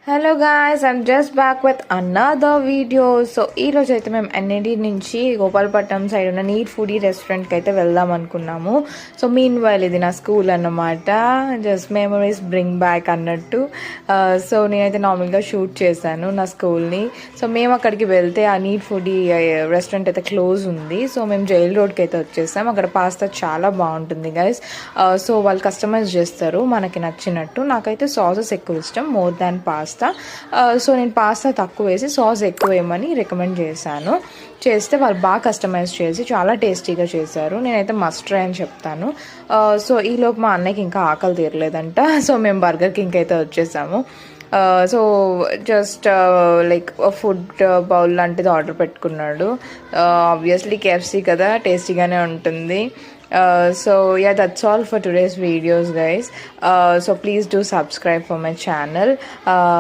Hello guys, I'm just back with another video. So ఈరోజు అయితే మేము ఎన్ఐడి నుంచి గోపాలపట్నం సైడ్ ఉన్న నీట్ ఫుడీ రెస్టారెంట్కి అయితే వెళ్దాం అనుకున్నాము. సో మీన్ వైల్ ఇది నా స్కూల్ అన్నమాట, జస్ట్ మెమరీస్ బ్రింగ్ బ్యాక్ అన్నట్టు. సో నేనైతే నార్మల్గా షూట్ చేశాను నా స్కూల్ని. సో మేము అక్కడికి వెళ్తే ఆ నీట్ ఫుడీ రెస్టారెంట్ అయితే క్లోజ్ ఉంది. సో మేము జైల్ రోడ్కి అయితే వచ్చేసాం. అక్కడ పాస్తా చాలా బాగుంటుంది గైస్. సో వాళ్ళు కస్టమైజ్ చేస్తారు మనకి నచ్చినట్టు. నాకైతే సాసెస్ ఎక్కువ ఇష్టం మోర్ దాన్ పాస్తా. సో నేను పాస్తా తక్కువ వేసి సాస్ ఎక్కువ వేయమని రికమెండ్ చేస్తే వాళ్ళు బాగా కస్టమైజ్ చేసి చాలా టేస్టీగా చేశారు. నేనైతే మస్ట్ ట్రై అని చెప్తాను. సో ఈలోపు మా అన్నయ్యకి ఇంకా ఆకలి తీరలేదంట. సో మేము బర్గర్ కింగ్ అయితే వచ్చేసాము. So just like food bowl లాంటిది ఆర్డర్ పెట్టుకున్నాడు. ఆబ్వియస్లీ కేఎఫ్సీ కదా, టేస్టీగానే ఉంటుంది. So yeah, that's all for today's videos guys. So please do subscribe for my channel.